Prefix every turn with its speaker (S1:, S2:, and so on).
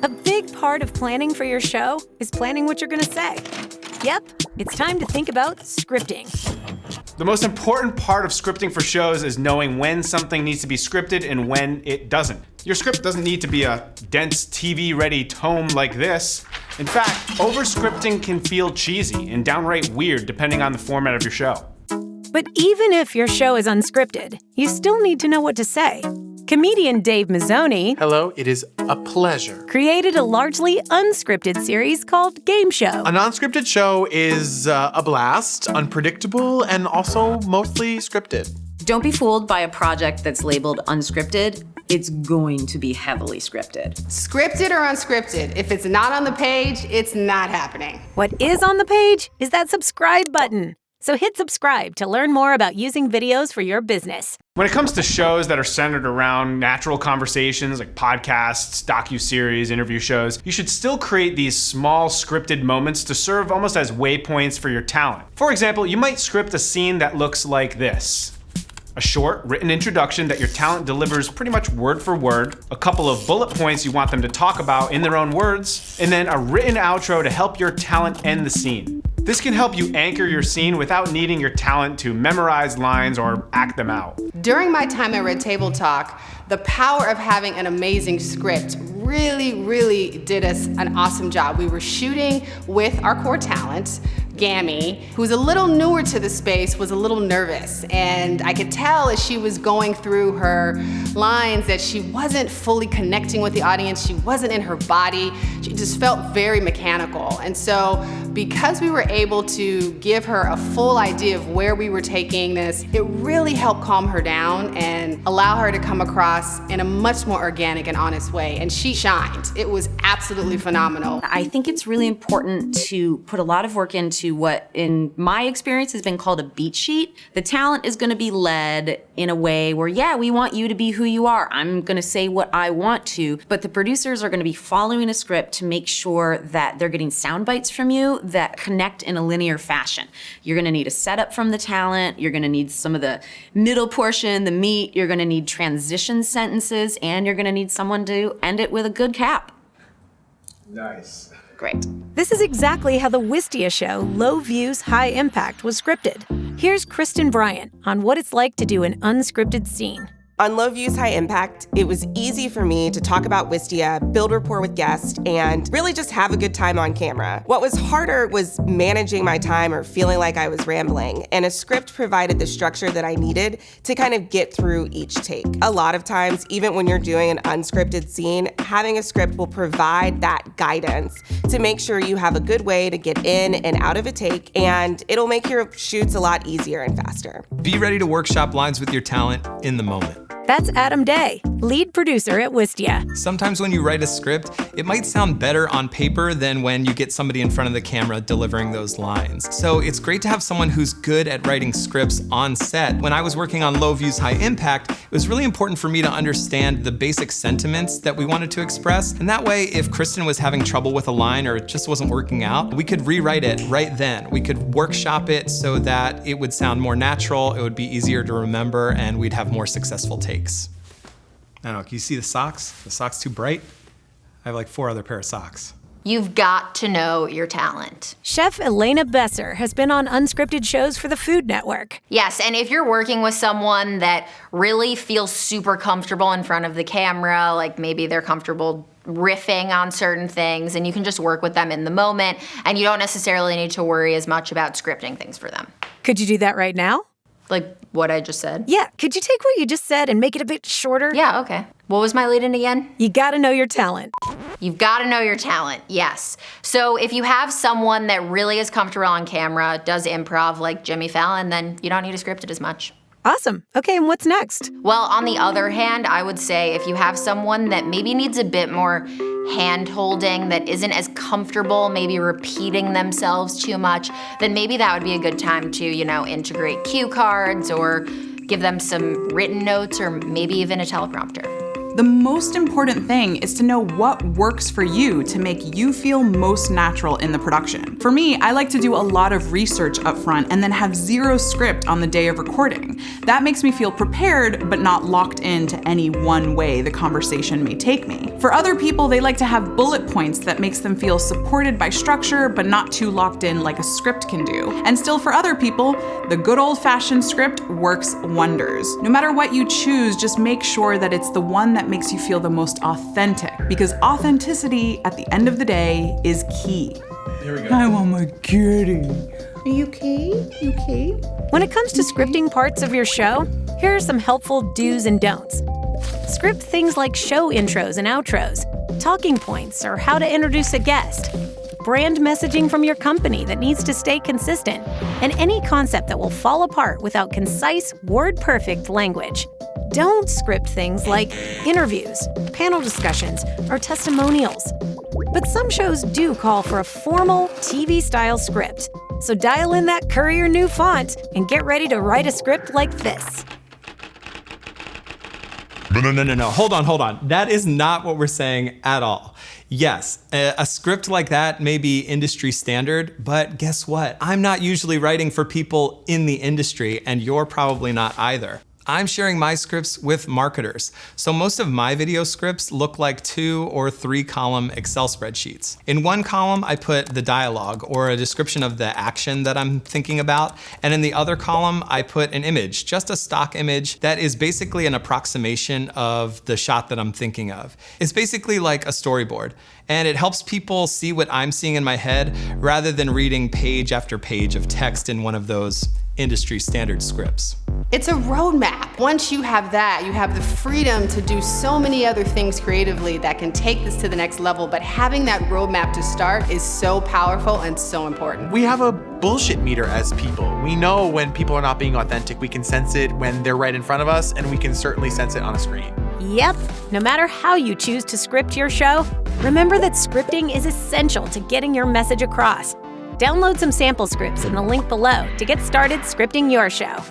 S1: A big part of planning for your show is planning what you're going to say. Yep, it's time to think about scripting.
S2: The most important part of scripting for shows is knowing when something needs to be scripted and when it doesn't. Your script doesn't need to be a dense TV-ready tome like this. In fact, over-scripting can feel cheesy and downright weird depending on the format of your show.
S1: But even if your show is unscripted, you still need to know what to say. Comedian Dave Mazzoni,
S3: hello, it is a pleasure,
S1: created a largely unscripted series called Game Show.
S3: A non-scripted show is a blast, unpredictable, and also mostly scripted.
S4: Don't be fooled by a project that's labeled unscripted. It's going to be heavily scripted.
S5: Scripted or unscripted, if it's not on the page, it's not happening.
S1: What is on the page is that subscribe button. So hit subscribe to learn more about using videos for your business.
S2: When it comes to shows that are centered around natural conversations like podcasts, docuseries, interview shows, you should still create these small scripted moments to serve almost as waypoints for your talent. For example, you might script a scene that looks like this. A short, written introduction that your talent delivers pretty much word for word, a couple of bullet points you want them to talk about in their own words, and then a written outro to help your talent end the scene. This can help you anchor your scene without needing your talent to memorize lines or act them out.
S5: During my time at Red Table Talk, the power of having an amazing script really did us an awesome job. We were shooting with our core talent. Gammy, who's a little newer to the space, was a little nervous. And I could tell as she was going through her lines that she wasn't fully connecting with the audience. She wasn't in her body. She just felt very mechanical. And so because we were able to give her a full idea of where we were taking this, it really helped calm her down and allow her to come across in a much more organic and honest way. And she shined. It was absolutely phenomenal.
S4: I think it's really important to put a lot of work into what, in my experience, has been called a beat sheet. The talent is going to be led in a way where, yeah, we want you to be who you are. I'm going to say what I want to, but the producers are going to be following a script to make sure that they're getting sound bites from you that connect in a linear fashion. You're going to need a setup from the talent. You're going to need some of the middle portion, the meat. You're going to need transition sentences, and you're going to need someone to end it with a good cap.
S2: Nice.
S4: Great.
S1: This is exactly how the Wistia show, Low Views, High Impact, was scripted. Here's Kristen Bryant on what it's like to do an unscripted scene.
S6: On Low Views, High Impact, it was easy for me to talk about Wistia, build rapport with guests, and really just have a good time on camera. What was harder was managing my time or feeling like I was rambling, and a script provided the structure that I needed to kind of get through each take. A lot of times, even when you're doing an unscripted scene, having a script will provide that guidance to make sure you have a good way to get in and out of a take, and it'll make your shoots a lot easier and faster.
S7: Be ready to workshop lines with your talent in the moment.
S1: That's Adam Day, lead producer at Wistia.
S7: Sometimes when you write a script, it might sound better on paper than when you get somebody in front of the camera delivering those lines. So it's great to have someone who's good at writing scripts on set. When I was working on Low Views, High Impact, it was really important for me to understand the basic sentiments that we wanted to express. And that way, if Kristen was having trouble with a line or it just wasn't working out, we could rewrite it right then. We could workshop it so that it would sound more natural, it would be easier to remember, and we'd have more successful takes. I don't know, can you see the socks? The socks too bright? I have like 4 other pair of socks.
S8: You've got to know your talent.
S1: Chef Elena Besser has been on unscripted shows for the Food Network.
S8: Yes, and if you're working with someone that really feels super comfortable in front of the camera, like maybe they're comfortable riffing on certain things, and you can just work with them in the moment, and you don't necessarily need to worry as much about scripting things for them.
S1: Could you do that right now?
S8: Like what I just said?
S1: Yeah, could you take what you just said and make it a bit shorter?
S8: Yeah, okay. What was my lead-in again?
S1: You gotta know your talent.
S8: You've gotta know your talent, yes. So if you have someone that really is comfortable on camera, does improv like Jimmy Fallon, then you don't need to script it as much.
S1: Awesome. Okay, and what's next?
S8: Well, on the other hand, I would say if you have someone that maybe needs a bit more hand-holding, that isn't as comfortable, maybe repeating themselves too much, then maybe that would be a good time to, integrate cue cards or give them some written notes or maybe even a teleprompter.
S9: The most important thing is to know what works for you to make you feel most natural in the production. For me, I like to do a lot of research up front and then have zero script on the day of recording. That makes me feel prepared, but not locked into any one way the conversation may take me. For other people, they like to have bullet points that makes them feel supported by structure, but not too locked in like a script can do. And still for other people, the good old-fashioned script works wonders. No matter what you choose, just make sure that it's the one that makes you feel the most authentic, because authenticity at the end of the day is key.
S3: Here we go.
S9: I want my kitty. Are you okay? You okay?
S1: When it comes to scripting parts of your show, here are some helpful do's and don'ts. Script things like show intros and outros, talking points, or how to introduce a guest, brand messaging from your company that needs to stay consistent, and any concept that will fall apart without concise, word-perfect language. Don't script things like interviews, panel discussions, or testimonials. But some shows do call for a formal, TV-style script. So dial in that Courier new font and get ready to write a script like this.
S7: No. Hold on. That is not what we're saying at all. Yes, a script like that may be industry standard, but guess what? I'm not usually writing for people in the industry, and you're probably not either. I'm sharing my scripts with marketers, so most of my video scripts look like 2 or 3 column Excel spreadsheets. In one column, I put the dialogue or a description of the action that I'm thinking about, and in the other column, I put an image, just a stock image that is basically an approximation of the shot that I'm thinking of. It's basically like a storyboard, and it helps people see what I'm seeing in my head rather than reading page after page of text in one of those industry standard scripts.
S5: It's a roadmap. Once you have that, you have the freedom to do so many other things creatively that can take this to the next level, but having that roadmap to start is so powerful and so important.
S3: We have a bullshit meter as people. We know when people are not being authentic. We can sense it when they're right in front of us, and we can certainly sense it on a screen.
S1: Yep, no matter how you choose to script your show, remember that scripting is essential to getting your message across. Download some sample scripts in the link below to get started scripting your show.